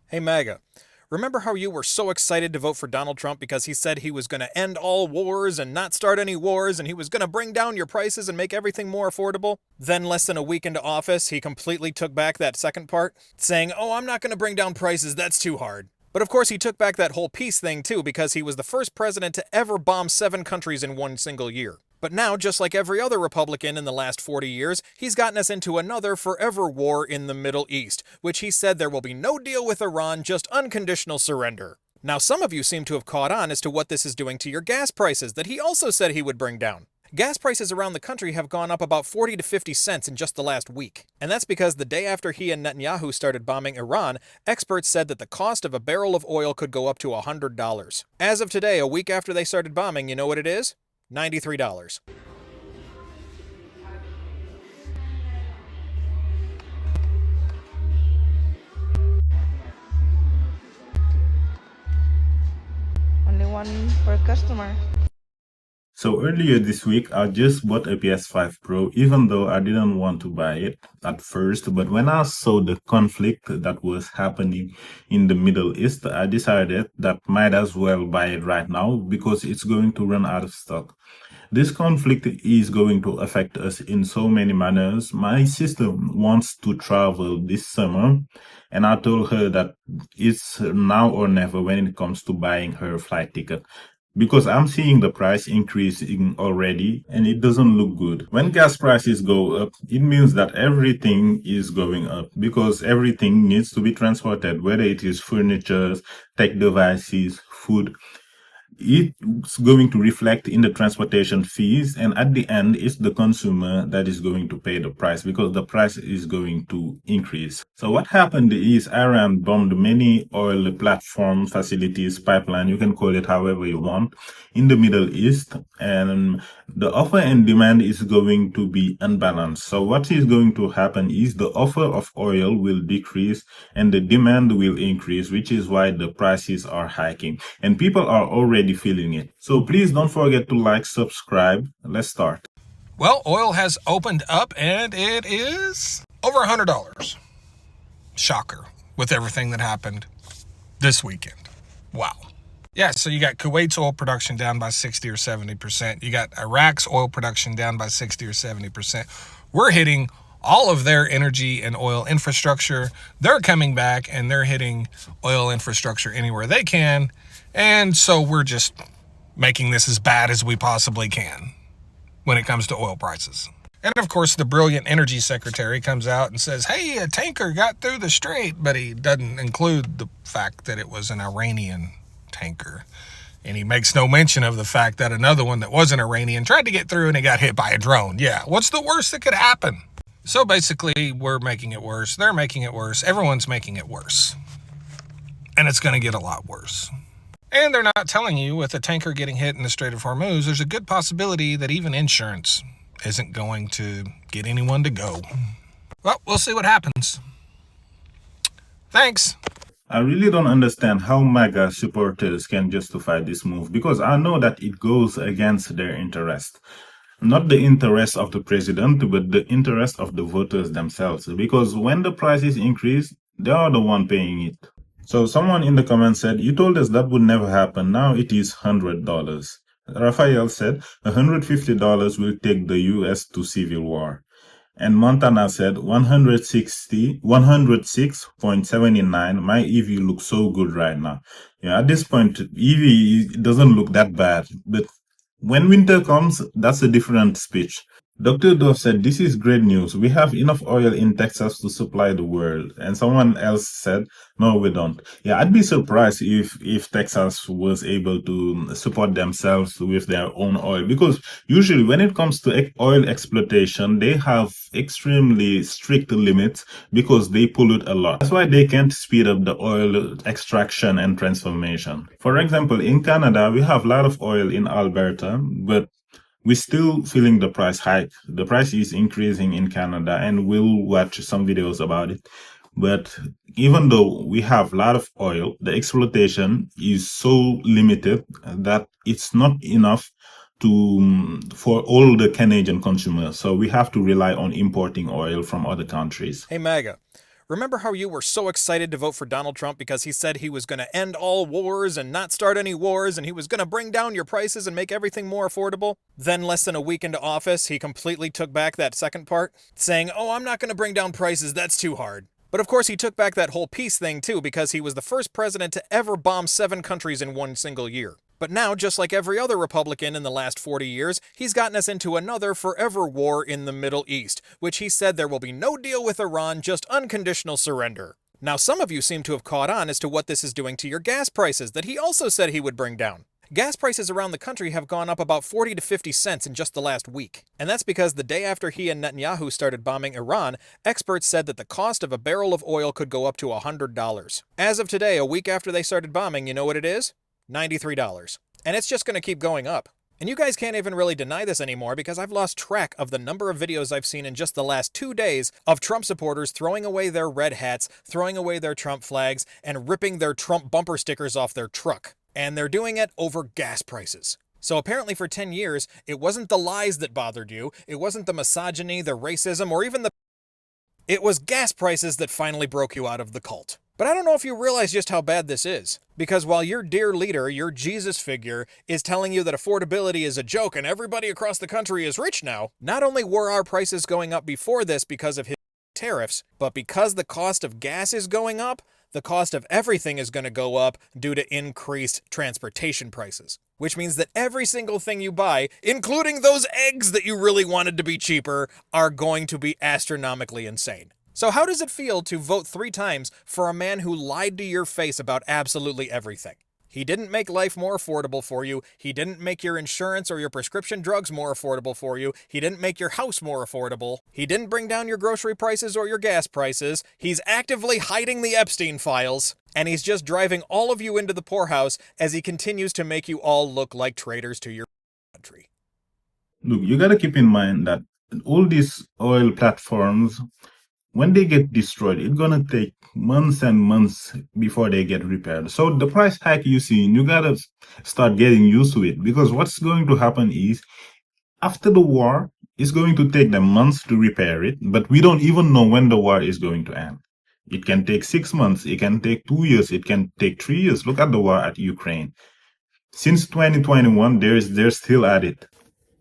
Hey MAGA, remember how you were so excited to vote for Donald Trump because he said he was going to end all wars and not start any wars and he was going to bring down your prices and make everything more affordable? Then, less than a week into office, he completely took back that second part, saying, "Oh, I'm not going to bring down prices, that's too hard." But of course, he took back that whole peace thing too because he was the first president to ever bomb 7 countries in one single year. But now, just like every other Republican in the last 40 years, he's gotten us into another forever war in the Middle East, which he said there will be no deal with Iran, just unconditional surrender. Now, some of you seem to have caught on as to what this is doing to your gas prices that he also said he would bring down. Gas prices around the country have gone up about 40 to 50 cents in just the last week. And that's because the day after he and Netanyahu started bombing Iran, experts said that the cost of a barrel of oil could go up to $100. As of today, a week after they started bombing, you know what it is? $93. Only one per customer. So earlier this week, I just bought a PS5 Pro, even though I didn't want to buy it at first. But when I saw the conflict that was happening in the Middle East, I decided that might as well buy it right now because it's going to run out of stock. This conflict is going to affect us in so many manners. My sister wants to travel this summer, and I told her that it's now or never when it comes to buying her flight ticket. Because I'm seeing the price increasing already and it doesn't look good. When gas prices go up, it means that everything is going up because everything needs to be transported, whether it is furniture, tech devices, food. It's going to reflect in the transportation fees, and at the end it's the consumer that is going to pay the price because the price is going to increase. So what happened is Iran bombed many oil platform facilities, pipeline, you can call it however you want, in the Middle East, and the offer and demand is going to be unbalanced. So what is going to happen is the offer of oil will decrease and the demand will increase, which is why the prices are hiking and people are already feeling it. So please don't forget to like, subscribe. Let's start. Well, oil has opened up and it is over $100. Shocker with everything that happened this weekend. Wow. Yeah, so you got Kuwait's oil production down by 60 or 70%. You got Iraq's oil production down by 60 or 70%. We're hitting all of their energy and oil infrastructure. They're coming back and they're hitting oil infrastructure anywhere they can. And so we're just making this as bad as we possibly can when it comes to oil prices. And of course, the brilliant energy secretary comes out and says, hey, a tanker got through the strait, but he doesn't include the fact that it was an Iranian tanker. And he makes no mention of the fact that another one that wasn't Iranian tried to get through and he got hit by a drone. Yeah, what's the worst that could happen? So basically, we're making it worse. They're making it worse. Everyone's making it worse. And it's going to get a lot worse. And they're not telling you with a tanker getting hit in the Strait of Hormuz, there's a good possibility that even insurance isn't going to get anyone to go. Well, we'll see what happens. Thanks. I really don't understand how MAGA supporters can justify this move because I know that it goes against their interest. Not the interest of the president, but the interest of the voters themselves. Because when the prices increase, they are the one paying it. So someone in the comments said, you told us that would never happen. Now it is $100. Raphael said, $150 will take the US to civil war. And Montana said 106.79. My EV looks so good right now. Yeah, at this point, EV doesn't look that bad. But when winter comes, that's a different speech. Dr. Dove said, this is great news. We have enough oil in Texas to supply the world. And someone else said, no, we don't. Yeah, I'd be surprised if Texas was able to support themselves with their own oil. Because usually when it comes to oil exploitation, they have extremely strict limits because they pollute a lot. That's why they can't speed up the oil extraction and transformation. For example, in Canada, we have a lot of oil in Alberta, but we're still feeling the price hike. The price is increasing in Canada, and we'll watch some videos about it. But even though we have a lot of oil, the exploitation is so limited that it's not enough for all the Canadian consumers. So we have to rely on importing oil from other countries. Hey MAGA, Remember how you were so excited to vote for Donald Trump because he said he was going to end all wars and not start any wars and he was going to bring down your prices and make everything more affordable? Then, less than a week into office, he completely took back that second part, saying, "Oh, I'm not going to bring down prices, that's too hard." But of course, he took back that whole peace thing too because he was the first president to ever bomb 7 countries in one single year. But now, just like every other Republican in the last 40 years, he's gotten us into another forever war in the Middle East, which he said there will be no deal with Iran, just unconditional surrender. Now, some of you seem to have caught on as to what this is doing to your gas prices that he also said he would bring down. Gas prices around the country have gone up about 40 to 50 cents in just the last week. And that's because the day after he and Netanyahu started bombing Iran, experts said that the cost of a barrel of oil could go up to $100. As of today, a week after they started bombing, you know what it is? $93. And it's just going to keep going up. And you guys can't even really deny this anymore because I've lost track of the number of videos I've seen in just the last 2 days of Trump supporters throwing away their red hats, throwing away their Trump flags, and ripping their Trump bumper stickers off their truck. And they're doing it over gas prices. So apparently for 10 years, it wasn't the lies that bothered you, it wasn't the misogyny, the racism, or even it was gas prices that finally broke you out of the cult. But I don't know if you realize just how bad this is. Because while your dear leader, your Jesus figure, is telling you that affordability is a joke and everybody across the country is rich now, not only were our prices going up before this because of his tariffs, but because the cost of gas is going up, the cost of everything is going to go up due to increased transportation prices. Which means that every single thing you buy, including those eggs that you really wanted to be cheaper, are going to be astronomically insane. So how does it feel to vote 3 times for a man who lied to your face about absolutely everything? He didn't make life more affordable for you. He didn't make your insurance or your prescription drugs more affordable for you. He didn't make your house more affordable. He didn't bring down your grocery prices or your gas prices. He's actively hiding the Epstein files. And he's just driving all of you into the poorhouse as he continues to make you all look like traitors to your country. Look, you gotta keep in mind that all these oil platforms, when they get destroyed, it's gonna take months and months before they get repaired. So the price hike you see, you gotta start getting used to it, because what's going to happen is after the war, it's going to take them months to repair it, but we don't even know when the war is going to end. It can take 6 months, it can take 2 years, it can take 3 years. Look at the war at Ukraine. Since 2021, they're still at it.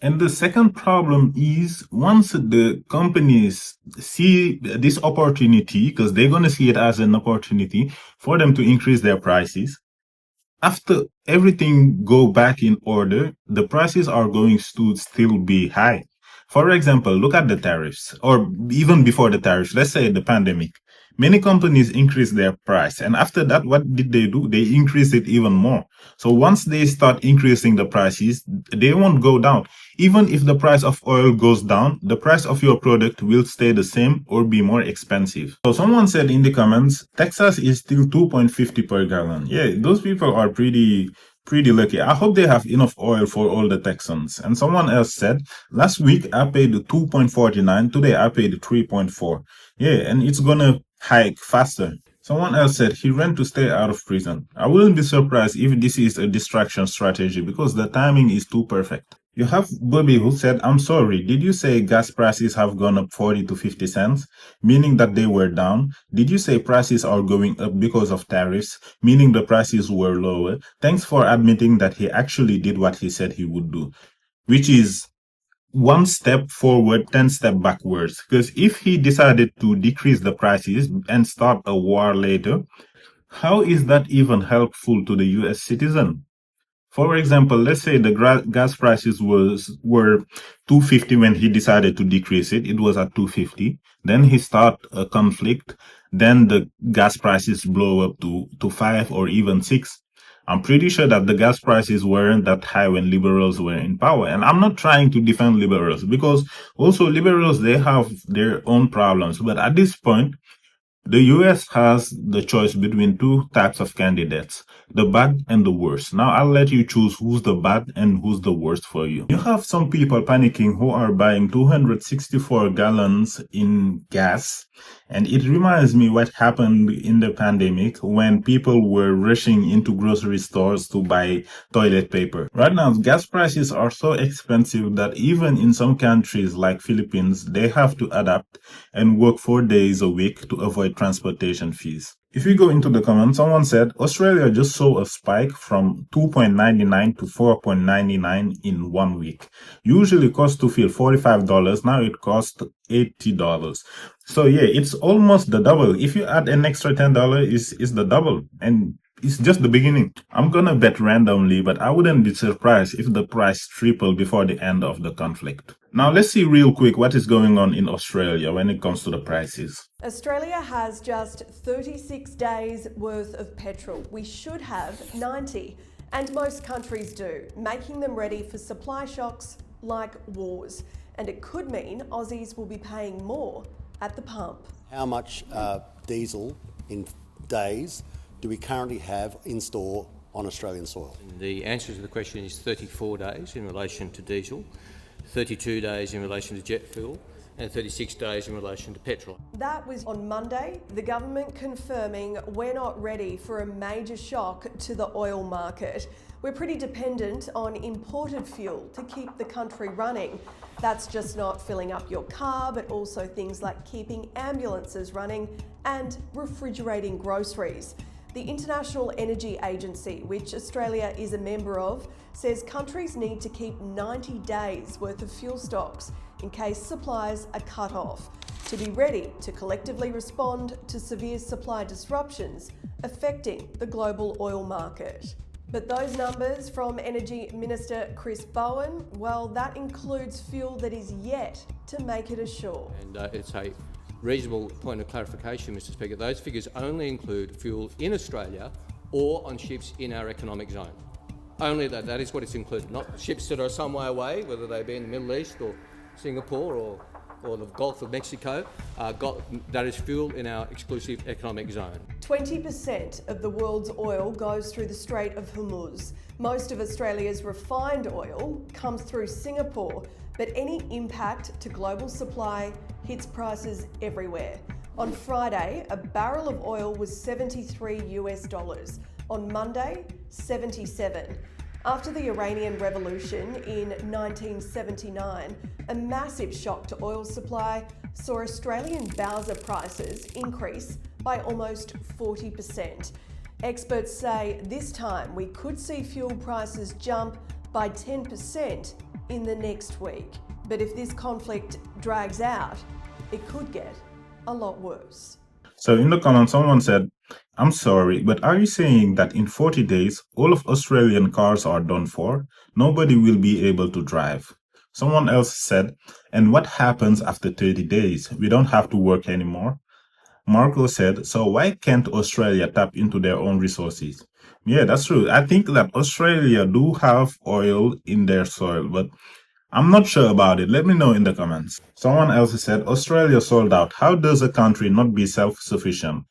And the second problem is once the companies see this opportunity, because they're going to see it as an opportunity for them to increase their prices, after everything go back in order, the prices are going to still be high. For example, look at the tariffs, or even before the tariffs, let's say the pandemic. Many companies increased their price, and after that, what did they do? They increased it even more. So once they start increasing the prices, they won't go down. Even if the price of oil goes down, the price of your product will stay the same or be more expensive. So someone said in the comments, Texas is still $2.50 per gallon. Yeah, those people are pretty lucky. I hope they have enough oil for all the Texans. And someone else said, last week I paid $2.49, today I paid $3.4. Yeah, and it's gonna hike faster. Someone else said he ran to stay out of prison. I wouldn't be surprised if this is a distraction strategy because the timing is too perfect. You have Bobby who said, I'm sorry, did you say gas prices have gone up 40 to 50 cents, meaning that they were down? Did you say prices are going up because of tariffs, meaning the prices were lower? Thanks for admitting that he actually did what he said he would do, which is 1 step forward, 10 steps backwards. Because if he decided to decrease the prices and start a war later, how is that even helpful to the US citizen? For example, let's say the gas prices were $2.50 when he decided to decrease it. It was at $2.50. Then he start a conflict. Then the gas prices blow up to $5 or even $6. I'm pretty sure that the gas prices weren't that high when liberals were in power. And I'm not trying to defend liberals because also liberals, they have their own problems. But at this point, the US has the choice between 2 types of candidates, the bad and the worst. Now I'll let you choose who's the bad and who's the worst for you. You have some people panicking who are buying 264 gallons in gas And it reminds me what happened in the pandemic when people were rushing into grocery stores to buy toilet paper. Right now, gas prices are so expensive that even in some countries like Philippines, they have to adapt and work 4 days a week to avoid transportation fees. If we go into the comments, someone said Australia just saw a spike from 2.99 to 4.99 in 1 week. Usually cost to fill $45, now it costs $80. So yeah, it's almost the double. If you add an extra $10, it's the double. And it's just the beginning. I'm gonna bet randomly, but I wouldn't be surprised if the price tripled before the end of the conflict. Now let's see real quick what is going on in Australia when it comes to the prices. Australia has just 36 days worth of petrol. We should have 90, and most countries do, making them ready for supply shocks like wars. And it could mean Aussies will be paying more at the pump. How much diesel in days do we currently have in store on Australian soil? The answer to the question is 34 days in relation to diesel, 32 days in relation to jet fuel, and 36 days in relation to petrol. That was on Monday, the government confirming we're not ready for a major shock to the oil market. We're pretty dependent on imported fuel to keep the country running. That's just not filling up your car, but also things like keeping ambulances running and refrigerating groceries. The International Energy Agency, which Australia is a member of, says countries need to keep 90 days worth of fuel stocks in case supplies are cut off, to be ready to collectively respond to severe supply disruptions affecting the global oil market. But those numbers from Energy Minister Chris Bowen, well, that includes fuel that is yet to make it ashore. And it's a reasonable point of clarification, Mr Speaker. Those figures only include fuel in Australia or on ships in our economic zone. Only that is what it's included, not ships that are some way away, whether they be in the Middle East or Singapore or the Gulf of Mexico. That is fuel in our exclusive economic zone. 20% of the world's oil goes through the Strait of Hormuz. Most of Australia's refined oil comes through Singapore, but any impact to global supply hits prices everywhere. On Friday, a barrel of oil was $73. On Monday, 77. After the Iranian Revolution in 1979, a massive shock to oil supply saw Australian Bowser prices increase by almost 40%. Experts say this time we could see fuel prices jump by 10% in the next week. But if this conflict drags out, it could get a lot worse. So in the comments, someone said, I'm sorry, but are you saying that in 40 days, all of Australian cars are done for? Nobody will be able to drive. Someone else said, and what happens after 30 days? We don't have to work anymore. Marco said, so why can't Australia tap into their own resources? Yeah, that's true. I think that Australia do have oil in their soil, but I'm not sure about it. Let me know in the comments. Someone else said, Australia sold out. How does a country not be self-sufficient?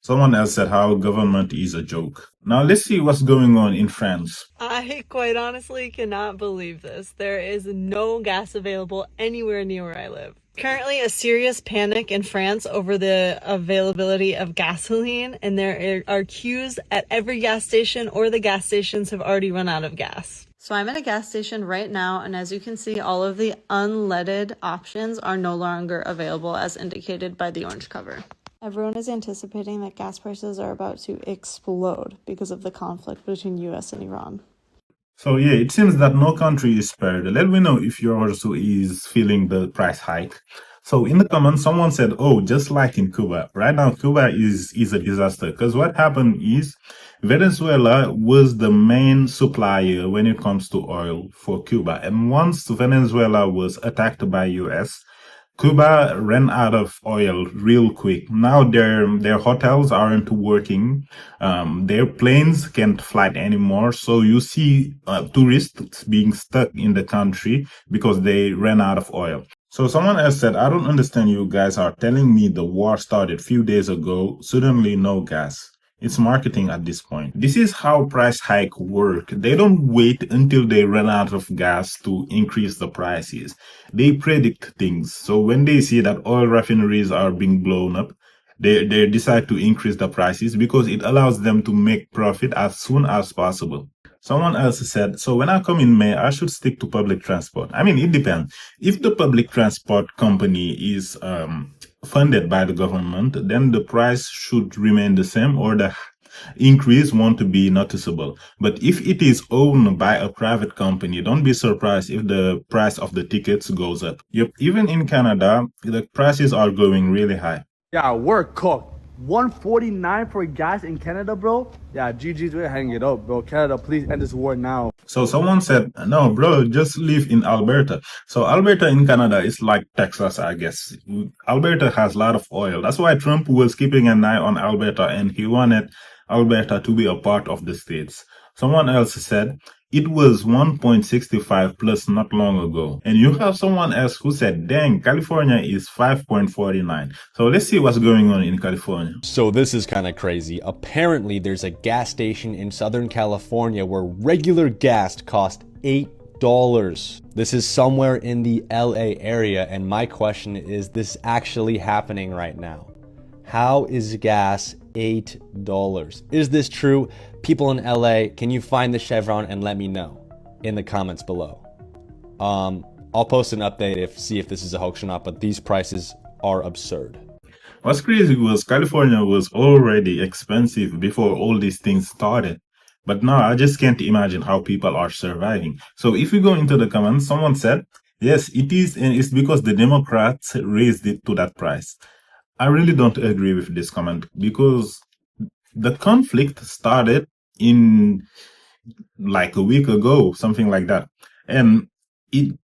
Someone else said how government is a joke. Now let's see what's going on in France. I quite honestly cannot believe this. There is no gas available anywhere near where I live. Currently a serious panic in France over the availability of gasoline, and there are queues at every gas station, or the gas stations have already run out of gas. So I'm at a gas station right now, and as you can see, all of the unleaded options are no longer available as indicated by the orange cover. Everyone is anticipating that gas prices are about to explode because of the conflict between US and Iran. So yeah, it seems that no country is spared. Let me know if yours is feeling the price hike. So in the comments, someone said, oh, just like in Cuba. Right now, Cuba is a disaster because what happened is Venezuela was the main supplier when it comes to oil for Cuba. And once Venezuela was attacked by US, Cuba ran out of oil real quick. Now their hotels aren't working. Their planes can't fly anymore. So you see tourists being stuck in the country because they ran out of oil. So someone else said, I don't understand, you guys are telling me the war started a few days ago, suddenly no gas. It's marketing at this point. This is how price hike work. They don't wait until they run out of gas to increase the prices. They predict things. So when they see that oil refineries are being blown up, they decide to increase the prices because it allows them to make profit as soon as possible. Someone else said, so when I come in May, I should stick to public transport. I mean, it depends. If the public transport company is funded by the government, then the price should remain the same or the increase won't be noticeable. But if it is owned by a private company, don't be surprised if the price of the tickets goes up. Yep, even in Canada, the prices are going really high. Yeah, we're cooked. 149 for gas in Canada, bro? Yeah, GG's, we're hanging it up, bro. Canada, please end this war now. So someone said, no, bro, just live in Alberta. So Alberta in Canada is like Texas, I guess. Alberta has a lot of oil. That's why Trump was keeping an eye on Alberta and he wanted Alberta to be a part of the states. Someone else said, it was 1.65 plus not long ago. And you have someone else who said, dang, California is 5.49. So let's see what's going on in California. So this is kind of crazy. Apparently there's a gas station in Southern California where regular gas costs $8. This is somewhere in the LA area, and my question is this actually happening right now? How is gas $8? Is this true? People in LA, can you find the Chevron and let me know in the comments below? I'll post an update see if this is a hoax or not, but these prices are absurd. What's crazy was California was already expensive before all these things started. But now I just can't imagine how people are surviving. So if we go into the comments, someone said, yes, it is, and it's because the Democrats raised it to that price. I really don't agree with this comment because the conflict started in like a week ago, something like that. And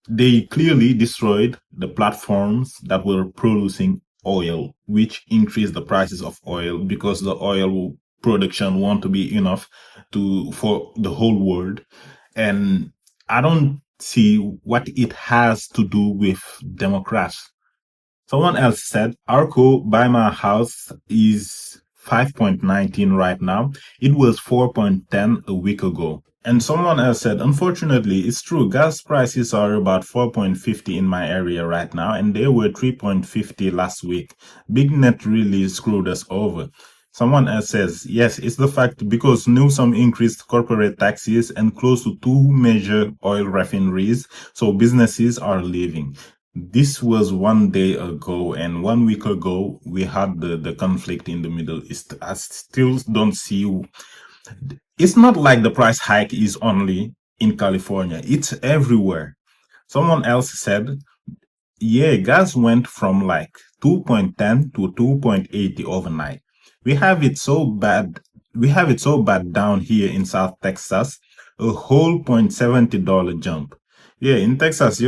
they clearly destroyed the platforms that were producing oil, which increased the prices of oil because the oil production won't be enough for the whole world. And I don't see what it has to do with Democrats. Someone else said, Arco by my house is 5.19 right now. It was 4.10 a week ago. And someone else said, unfortunately, it's true. Gas prices are about 4.50 in my area right now, and they were 3.50 last week. Big Net really screwed us over. Someone else says, yes, it's the fact because Newsom increased corporate taxes and close to 2 major oil refineries, so businesses are leaving. This was 1 day ago, and 1 week ago, we had the conflict in the Middle East. I still don't see. It's not like the price hike is only in California. It's everywhere. Someone else said, yeah, gas went from like 2.10 to 2.80 overnight. We have it so bad. We have it so bad down here in South Texas, a whole $0.70 jump. Yeah, in Texas,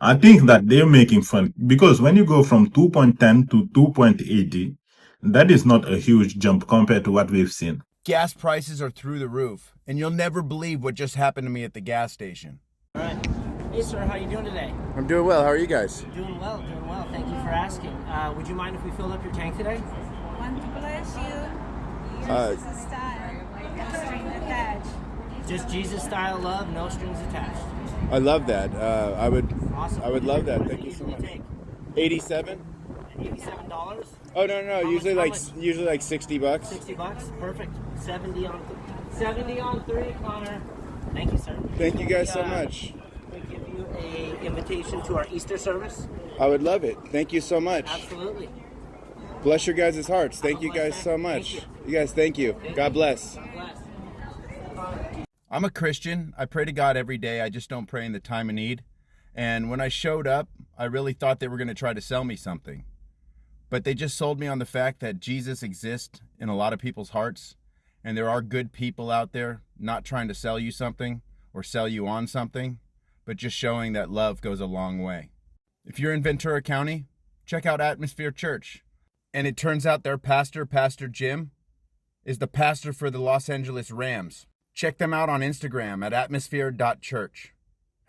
I think that they're making fun because when you go from 2.10 to 2.80, that is not a huge jump compared to what we've seen. Gas prices are through the roof, and you'll never believe what just happened to me at the gas station. All right. Hey, sir, how you doing today? I'm doing well. How are you guys? Doing well, doing well. Thank you for asking. Would you mind if we filled up your tank today? Want to bless you. Jesus style, no string attached. Just Jesus style love, no strings attached. I love that. Awesome. I would love that. Thank you so much. 87? $87? Oh no, usually like $60. $60? Perfect. 70 on 3, Connor. Thank you, sir. Thank you guys so much. We give you a invitation to our Easter service. I would love it. Thank you so much. Absolutely. Bless your guys' hearts. Thank you guys so much. You guys, thank you. God bless. I'm a Christian. I pray to God every day. I just don't pray in the time of need. And when I showed up, I really thought they were going to try to sell me something. But they just sold me on the fact that Jesus exists in a lot of people's hearts. And there are good people out there not trying to sell you something or sell you on something, but just showing that love goes a long way. If you're in Ventura County, check out Atmosphere Church. And it turns out their pastor, Pastor Jim, is the pastor for the Los Angeles Rams. Check them out on Instagram at atmosphere.church.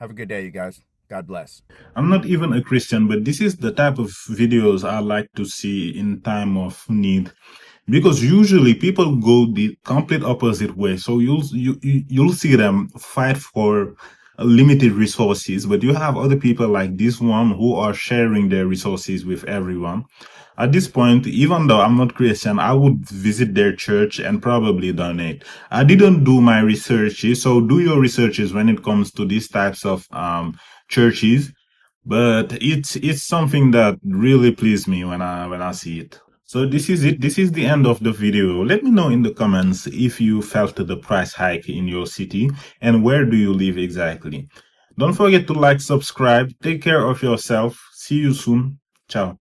Have a good day, you guys. God bless. I'm not even a Christian, but this is the type of videos I like to see in time of need. because usually people go the complete opposite way. So you'll see them fight for limited resources, but you have other people like this one who are sharing their resources with everyone. At this point, even though I'm not Christian, I would visit their church and probably donate. I didn't do my researches, so do your researches when it comes to these types of churches. But it's something that really pleased me when I see it. So this is it. This is the end of the video. Let me know in the comments if you felt the price hike in your city and where do you live exactly. Don't forget to like, subscribe, take care of yourself. See you soon. Ciao.